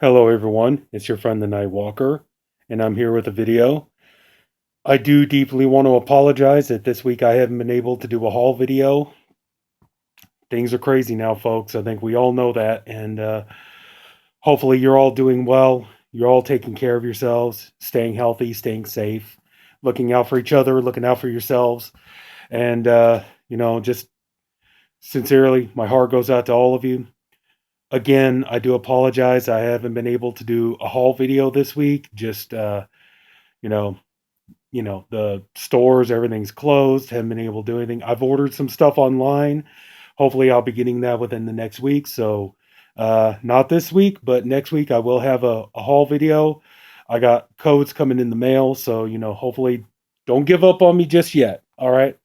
Hello everyone, it's your friend the Night Walker, and I'm here with a video. I do deeply want to apologize that this week I haven't been able to do a haul video. Things are crazy now, folks. I think we all know that, and hopefully you're all doing well. You're all taking care of yourselves, staying healthy, staying safe, looking out for each other, looking out for yourselves, and just sincerely, my heart goes out to all of you. Again, I do apologize. I haven't been able to do a haul video this week. Just you know, the stores, everything's closed. Haven't been able to do anything. I've ordered some stuff online. Hopefully, I'll be getting that within the next week. So, not this week, but next week I will have a haul video. I got codes coming in the mail, so hopefully, don't give up on me just yet. All right.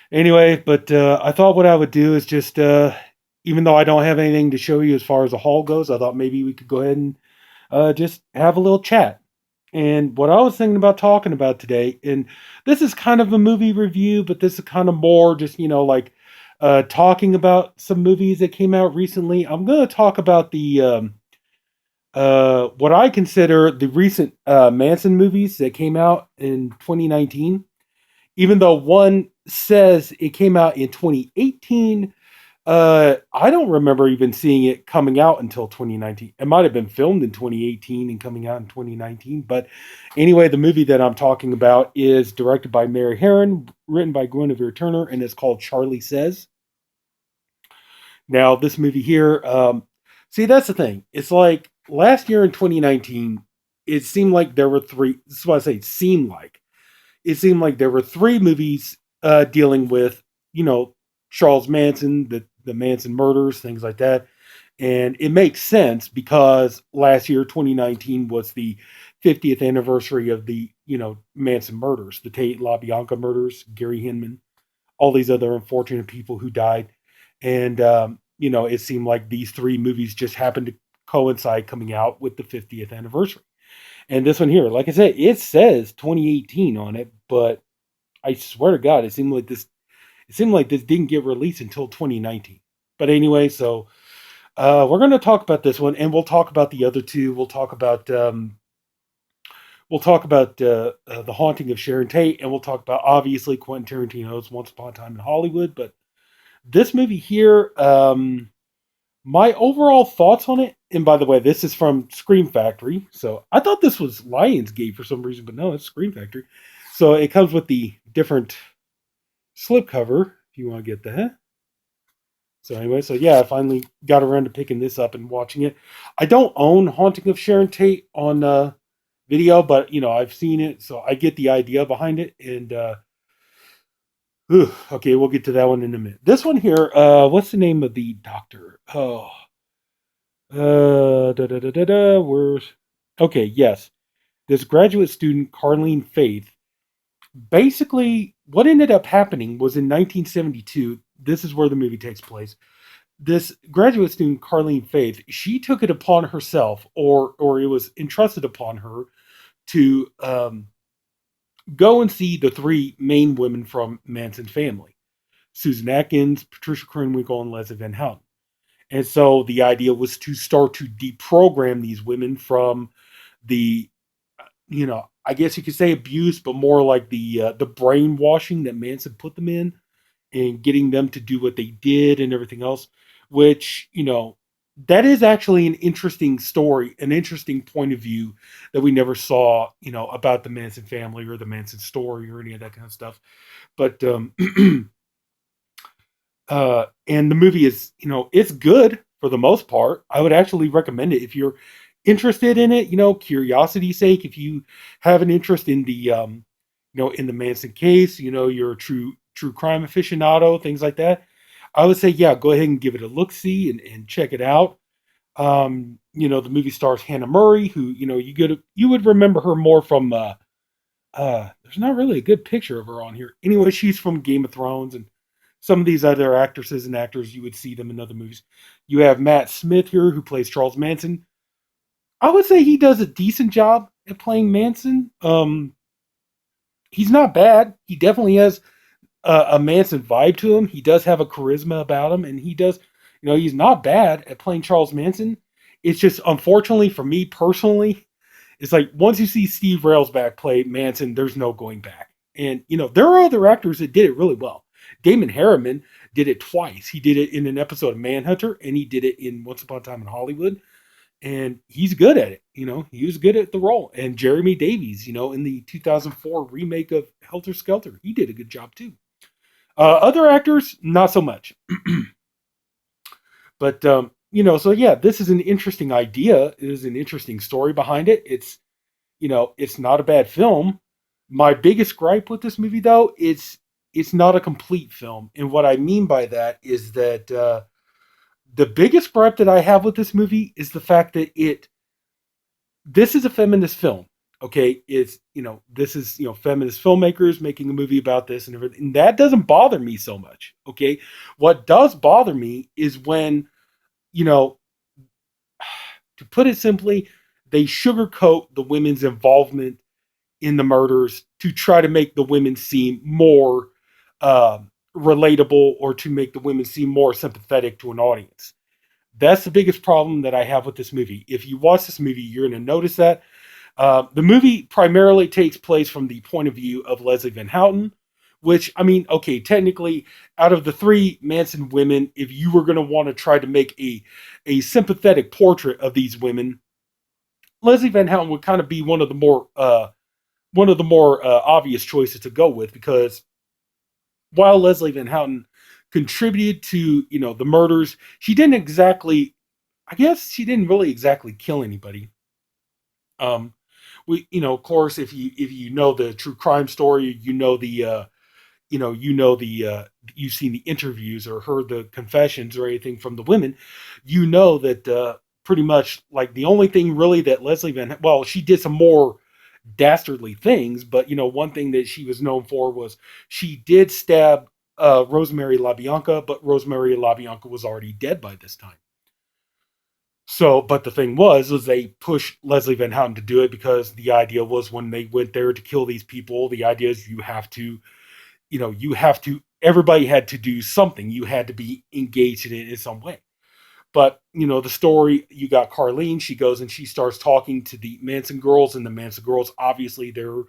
Anyway, but I thought what I would do is just, even though I don't have anything to show you as far as the haul goes, I thought maybe we could go ahead and just have a little chat. And what I was thinking about talking about today, and this is kind of a movie review, but this is kind of more just, like talking about some movies that came out recently. I'm going to talk about the, what I consider the recent Manson movies that came out in 2019. Even though one says it came out in 2018, I don't remember even seeing it coming out until 2019. It might have been filmed in 2018 and coming out in 2019. But anyway, the movie that I'm talking about is directed by Mary Herron, written by Guinevere Turner, and it's called Charlie Says. Now, this movie here, see, that's the thing. It's like last year in 2019, it seemed like there were three. This is what I say, it seemed like there were three movies dealing with, Charles Manson, the Manson murders, things like that. And it makes sense because last year, 2019, was the 50th anniversary of the, Manson murders, the Tate LaBianca murders, Gary Hinman, all these other unfortunate people who died. And, it seemed like these three movies just happened to coincide coming out with the 50th anniversary. And this one here, like I said, it says 2018 on it, but I swear to God, it seemed like this didn't get released until 2019. But anyway, so we're going to talk about this one, and we'll talk about the other two. We'll talk about the Haunting of Sharon Tate, and we'll talk about obviously Quentin Tarantino's Once Upon a Time in Hollywood. But this movie here, my overall thoughts on it, and by the way, this is from Scream Factory. So I thought this was Lionsgate for some reason, but no, it's Scream Factory. So it comes with the different slipcover, if you want to get that. So anyway, so yeah, I finally got around to picking this up and watching it. I don't own Haunting of Sharon Tate on video, but I've seen it, so I get the idea behind it. And okay, we'll get to that one in a minute. This one here, what's the name of the doctor? Oh, da da da da da. Where's okay? Yes, this graduate student, Carlene Faith. Basically, what ended up happening was in 1972. This is where the movie takes place. This graduate student, Carlene Faith, she took it upon herself, or it was entrusted upon her to go and see the three main women from Manson family: Susan Atkins, Patricia Krenwinkel, and Leslie Van Houten. And so the idea was to start to deprogram these women from the, I guess you could say abuse, but more like the brainwashing that Manson put them in, and getting them to do what they did and everything else. Which that is actually an interesting story, an interesting point of view that we never saw, about the Manson family or the Manson story or any of that kind of stuff. But and the movie is, it's good for the most part. I would actually recommend it if you're interested in it, curiosity's sake. If you have an interest in the, in the Manson case, you're a true crime aficionado, things like that. I would say, yeah, go ahead and give it a look see and check it out. The movie stars Hannah Murray, who, you would remember her more from, there's not really a good picture of her on here. Anyway, she's from Game of Thrones and some of these other actresses and actors, you would see them in other movies. You have Matt Smith here, who plays Charles Manson. I would say he does a decent job at playing Manson. He's not bad. He definitely has a Manson vibe to him. He does have a charisma about him, and he does, he's not bad at playing Charles Manson. It's just unfortunately for me personally, it's like once you see Steve Railsback play Manson, there's no going back. And there are other actors that did it really well. Damon Harriman did it twice. He did it in an episode of Manhunter, and he did it in Once Upon a Time in Hollywood. And he's good at it. He was good at the role. And Jeremy Davies, in the 2004 remake of Helter Skelter, he did a good job too. Other actors, not so much. But so yeah, this is an interesting idea. It is an interesting story behind it. It's not a bad film. My biggest gripe with this movie, though, it's not a complete film. And what I mean by that is that the biggest gripe that I have with this movie is the fact that this is a feminist film. Okay, this is feminist filmmakers making a movie about this and everything. And that doesn't bother me so much. Okay, what does bother me is when you know to put it simply, they sugarcoat the women's involvement in the murders to try to make the women seem more relatable, or to make the women seem more sympathetic to an audience. That's the biggest problem that I have with this movie. If you watch this movie, you're going to notice that. The movie primarily takes place from the point of view of Leslie Van Houten, which, I mean, okay, technically, out of the three Manson women, if you were going to want to try to make a sympathetic portrait of these women, Leslie Van Houten would kind of be one of the more obvious choices to go with, because while Leslie Van Houten contributed to the murders, she didn't exactly. I guess she didn't really exactly kill anybody. Um, of course, if you know the true crime story, you've seen the interviews or heard the confessions or anything from the women, that pretty much like the only thing really that she did some more dastardly things, but one thing that she was known for was she did stab Rosemary LaBianca, but Rosemary LaBianca was already dead by this time. So, but the thing was they pushed Leslie Van Houten to do it because the idea was, when they went there to kill these people, the idea is everybody had to do something. You had to be engaged in it in some way. But, the story, you got Carlene, she goes and she starts talking to the Manson girls, and the Manson girls, obviously, they're,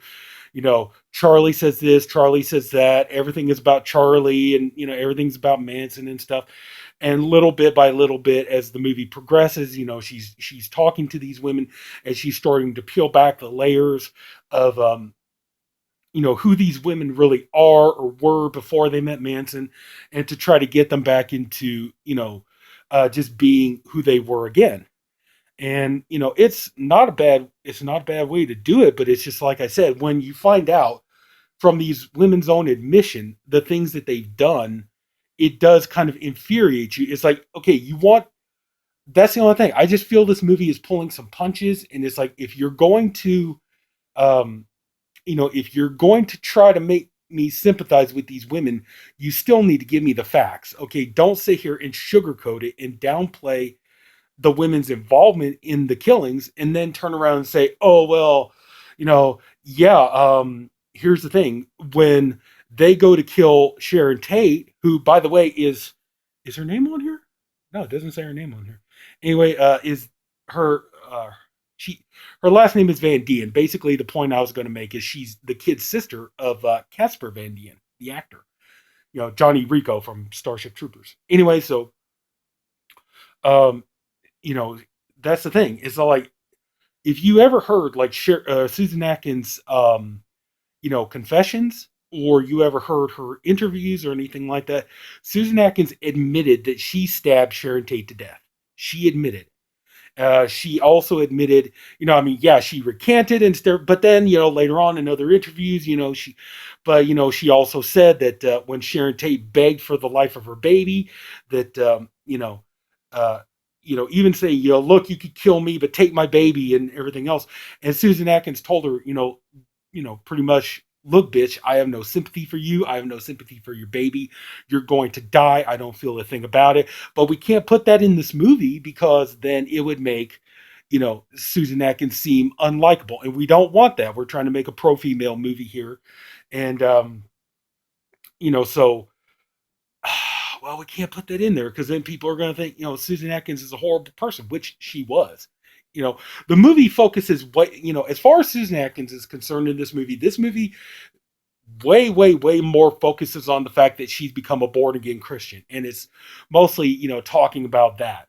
Charlie says this, Charlie says that, everything is about Charlie, and, everything's about Manson and stuff. And little bit by little bit, as the movie progresses, she's talking to these women, and she's starting to peel back the layers of, who these women really are or were before they met Manson, and to try to get them back into, just being who they were again. And it's not a bad way to do it, but it's just like I said, when you find out from these women's own admission the things that they've done, it does kind of infuriate you. It's like, okay, that's the only thing. I just feel this movie is pulling some punches, and it's like, um, if you're going to try to make me sympathize with these women, you still need to give me the facts. Okay, don't sit here and sugarcoat it and downplay the women's involvement in the killings, and then turn around and say, "Oh well, yeah." Here's the thing: when they go to kill Sharon Tate, who, by the way, is her name on here? No, it doesn't say her name on here. Anyway, is her she her last name is Van Dien. Basically, the point I was going to make is she's the kid sister of Casper Van Dien, the actor. Johnny Rico from Starship Troopers. Anyway, so um, you know, that's the thing. It's like, if you ever heard like Susan Atkins, confessions, or you ever heard her interviews or anything like that, Susan Atkins admitted that she stabbed Sharon Tate to death. She admitted. She also admitted, I mean, yeah, she recanted and stuff, but then, later on in other interviews, she also said that when Sharon Tate begged for the life of her baby, that, uh, even say, look, you could kill me, but take my baby and everything else. And Susan Atkins told her, pretty much, look, bitch, I have no sympathy for you. I have no sympathy for your baby. You're going to die. I don't feel a thing about it. But we can't put that in this movie, because then it would make, Susan Atkins seem unlikable. And we don't want that. We're trying to make a pro-female movie here. And, so well, we can't put that in there because then people are going to think, Susan Atkins is a horrible person, which she was. You know, the movie focuses what, as far as Susan Atkins is concerned in this movie way, way, way more focuses on the fact that she's become a born again Christian. And it's mostly, talking about that.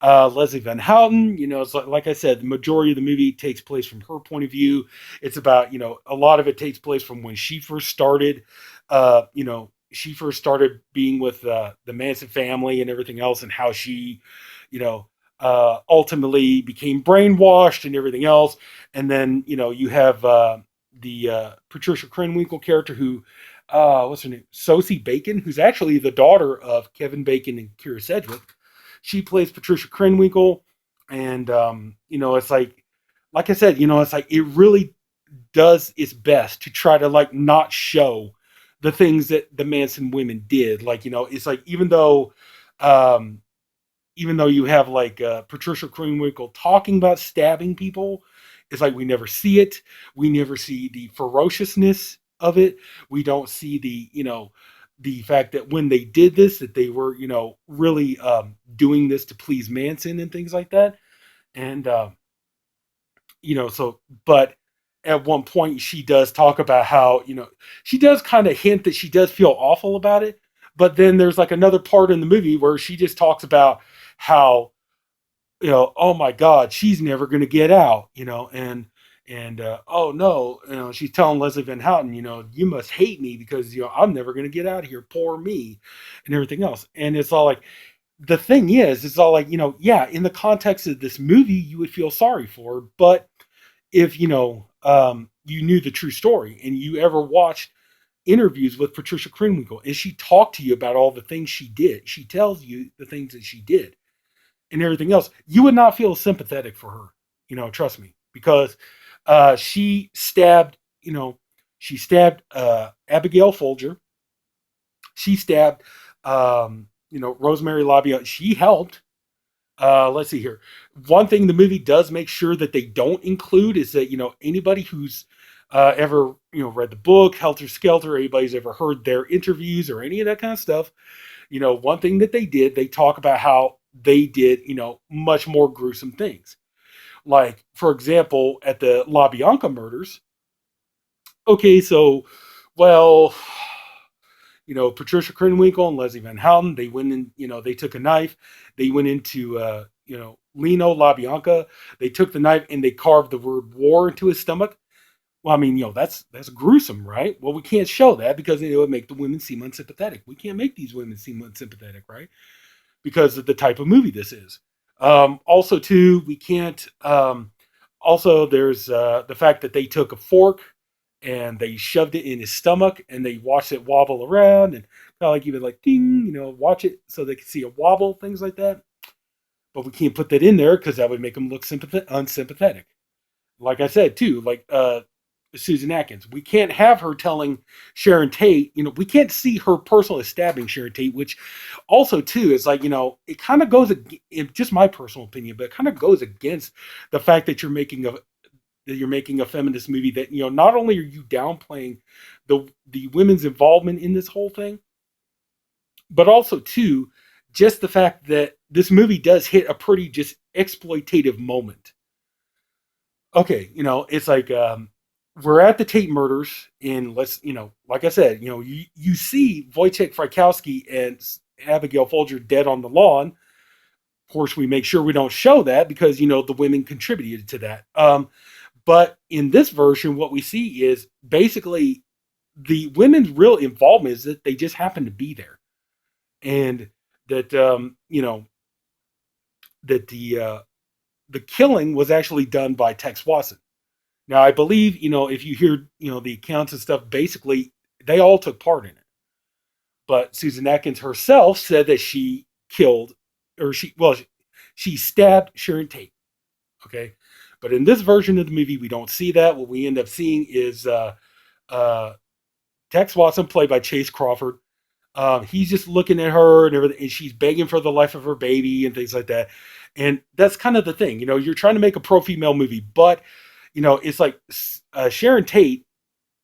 Leslie Van Houten, it's like I said, the majority of the movie takes place from her point of view. It's about, a lot of it takes place from when she first started, she first started being with the Manson family and everything else, and how she, ultimately became brainwashed and everything else. And then, you have the Patricia Krenwinkel character who, what's her name? Sosie Bacon, who's actually the daughter of Kevin Bacon and Kira Sedgwick. She plays Patricia Krenwinkel, and it's like I said, it's like it really does its best to try to like not show the things that the Manson women did. Like, it's like um, even though you have like Patricia Krenwinkel talking about stabbing people, it's like we never see it. We never see the ferociousness of it. We don't see the fact that when they did this, that they were really doing this to please Manson and things like that. And so but at one point she does talk about how she does kind of hint that she does feel awful about it, but then there's like another part in the movie where she just talks about how oh my god, she's never going to get out, and oh no, she's telling Leslie Van Houten, you must hate me because I'm never going to get out of here, poor me, and everything else. And it's all like, the thing is, it's all like, yeah, in the context of this movie you would feel sorry for her, but if you knew the true story and you ever watched interviews with Patricia Krenwinkel and she talked to you about all the things she did, she tells you the things that she did and everything else, you would not feel sympathetic for her. Trust me, because she stabbed, she stabbed Abigail Folger. She stabbed, Rosemary Labia. She helped. Let's see here. One thing the movie does make sure that they don't include is that anybody who's ever read the book Helter Skelter, anybody's ever heard their interviews or any of that kind of stuff. One thing that they did, they talk about how they did, much more gruesome things. Like, for example, at the La Bianca murders. Okay, so, well, Patricia Krenwinkel and Leslie Van Houten, they went in, they took a knife, they went into, Lino LaBianca, they took the knife and they carved the word war into his stomach. Well, I mean, that's gruesome, right? Well, we can't show that because it would make the women seem unsympathetic. We can't make these women seem unsympathetic, right? Because of the type of movie this is. Also, too, we can't. Also, there's the fact that they took a fork and they shoved it in his stomach and they watched it wobble around and kind of like even like ding, watch it so they can see a wobble, things like that. But we can't put that in there because that would make them look unsympathetic. Like I said too, like Susan Atkins, we can't have her telling Sharon Tate, we can't see her personally stabbing Sharon Tate, which also too is like, it kind of goes, in just my personal opinion, but it kind of goes against the fact that you're making a feminist movie that, not only are you downplaying the women's involvement in this whole thing, but also too, just the fact that this movie does hit a pretty just exploitative moment. Okay, it's like we're at the Tate murders, and let's, like I said, you see Wojciech Frykowski and Abigail Folger dead on the lawn. Of course, we make sure we don't show that because the women contributed to that. But in this version, what we see is basically the women's real involvement is that they just happen to be there, and that that the killing was actually done by Tex Watson. Now, I believe, if you hear, the accounts and stuff, basically they all took part in it. But Susan Atkins herself said that she killed, or she stabbed Sharon Tate. Okay. But in this version of the movie, we don't see that. What we end up seeing is Tex Watson, played by Chase Crawford. He's just looking at her and everything, and she's begging for the life of her baby and things like that. And that's kind of the thing, you're trying to make a pro-female movie, but it's like Sharon Tate,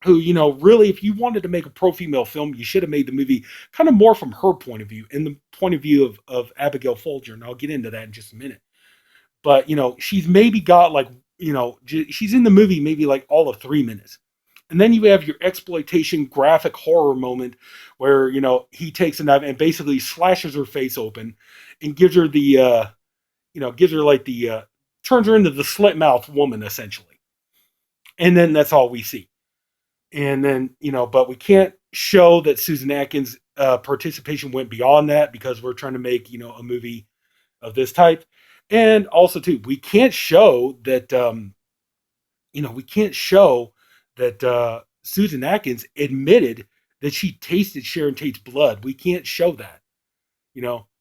who, really, if you wanted to make a pro-female film, you should have made the movie kind of more from her point of view and the point of view of Abigail Folger. And I'll get into that in just a minute. But, she's maybe got like, she's in the movie maybe like all of 3 minutes. And then you have your exploitation graphic horror moment where, he takes a knife and basically slashes her face open and gives her gives her like turns her into the slit mouth woman essentially. And then that's all we see. And then, but we can't show that Susan Atkins' participation went beyond that because we're trying to make, a movie of this type. And also, too, we can't show that, Susan Atkins admitted that she tasted Sharon Tate's blood. We can't show that.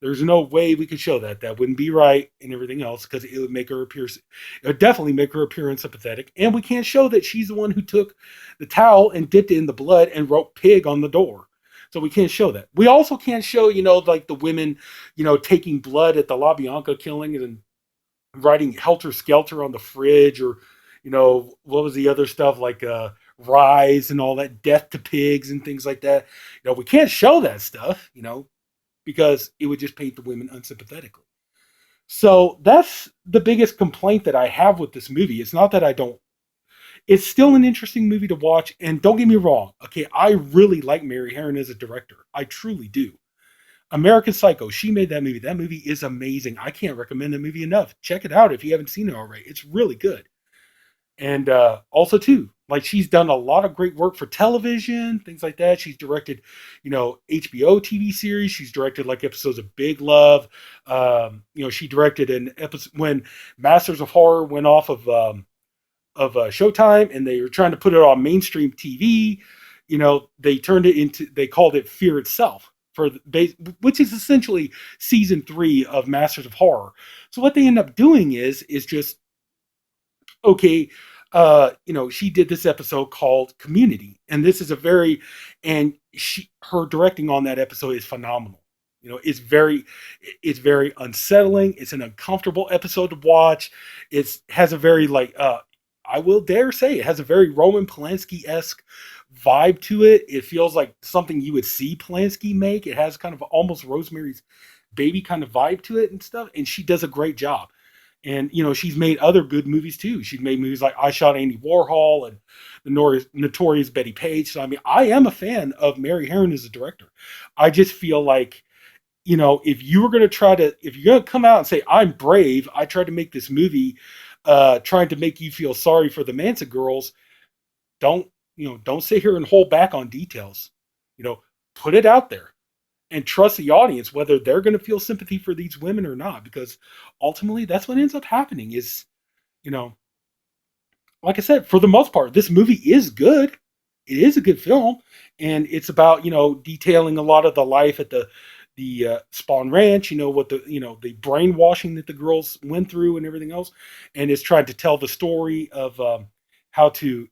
There's no way we could show that. That wouldn't be right and everything else because it would make her appear, it would definitely make her appear unsympathetic. And we can't show that she's the one who took the towel and dipped it in the blood and wrote pig on the door. So we can't show that. We also can't show, like the women, taking blood at the La Bianca killing and writing helter skelter on the fridge or, what was the other stuff like rise and all that, death to pigs and things like that. We can't show that stuff, because it would just paint the women unsympathetically. So that's the biggest complaint that I have with this movie. It's not that I don't. It's still an interesting movie to watch, and don't get me wrong. Okay, I really like Mary Harron as a director. I truly do. American Psycho, she made that movie. That movie is amazing. I can't recommend that movie enough. Check it out if you haven't seen it already. It's really good. And also too, like she's done a lot of great work for television, things like that. She's directed, HBO TV series. She's directed like episodes of Big Love. She directed an episode when Masters of Horror went off Showtime, and they were trying to put it on mainstream TV. They called it Fear Itself which is essentially season 3 of Masters of Horror. So what they end up doing is just okay. She did this episode called Community, and this is her directing on that episode is phenomenal. It's very unsettling. It's an uncomfortable episode to watch. It has a very I will dare say it has a very Roman Polanski-esque vibe to it. It feels like something you would see Polanski make. It has kind of almost Rosemary's Baby kind of vibe to it and stuff. And she does a great job. And, she's made other good movies too. She's made movies like I Shot Andy Warhol and the Notorious Betty Page. So, I am a fan of Mary Harron as a director. I just feel like, if you're going to come out and say, I'm brave, I tried to make this movie, trying to make you feel sorry for the Manson girls, don't sit here and hold back on details. Put it out there and trust the audience whether they're going to feel sympathy for these women or not, because ultimately that's what ends up happening is, like I said, for the most part, this movie is good. It is a good film, and it's about, detailing a lot of the life at the Spawn Ranch, what the brainwashing that the girls went through and everything else, and it's trying to tell the story of how to,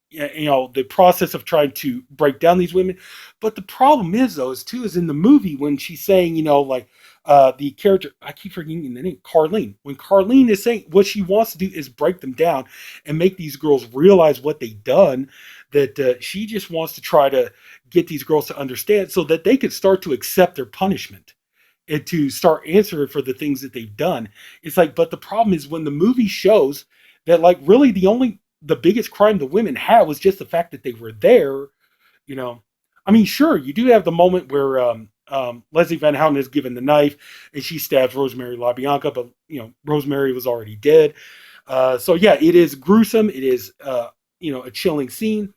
the process of trying to break down these women. But the problem is, though, is in the movie when she's saying, the character, I keep forgetting the name, Carlene. When Carlene is saying what she wants to do is break them down and make these girls realize what they've done, that she just wants to try to get these girls to understand so that they could start to accept their punishment and to start answering for the things that they've done. It's like, but the problem is when the movie shows that, like, really the biggest crime the women had was just the fact that they were there, sure, you do have the moment where Leslie Van Houten is given the knife and she stabs Rosemary LaBianca, but Rosemary was already dead. So yeah, it is gruesome. It is a chilling scene,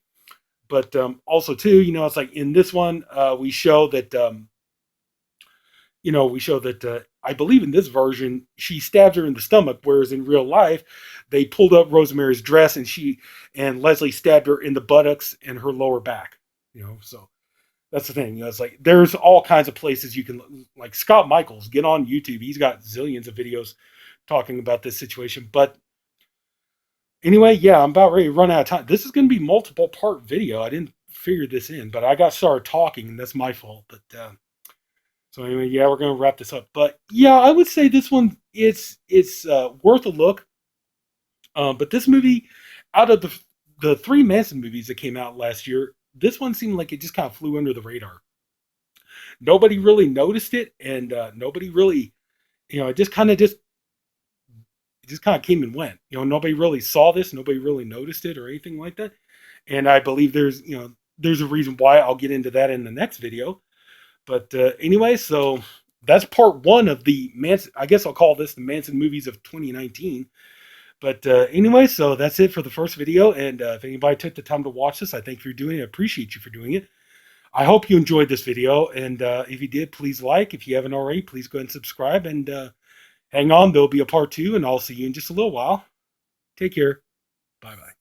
but also too, it's like in this one we show that I believe in this version she stabs her in the stomach, whereas in real life they pulled up Rosemary's dress and Leslie stabbed her in the buttocks and her lower back. So that's the thing. It's like there's all kinds of places you can, like Scott Michaels, get on YouTube. He's got zillions of videos talking about this situation. But anyway, yeah, I'm about ready to run out of time. This is going to be multiple part video. I didn't figure this in, but I got started talking, and that's my fault. But so anyway, yeah, we're going to wrap this up. But yeah, I would say this one it's worth a look. But this movie, out of the three Manson movies that came out last year, this one seemed like it just kind of flew under the radar. Nobody really noticed it, and nobody really, it just kind of came and went. Nobody really saw this, nobody really noticed it or anything like that. And I believe there's a reason why. I'll get into that in the next video. But anyway, so that's part one of the Manson. I guess I'll call this the Manson movies of 2019. But anyway, so that's it for the first video. And if anybody took the time to watch this, I thank you for doing it. I appreciate you for doing it. I hope you enjoyed this video. And if you did, please like. If you haven't already, please go ahead and subscribe. And hang on, there'll be a part two. And I'll see you in just a little while. Take care. Bye bye.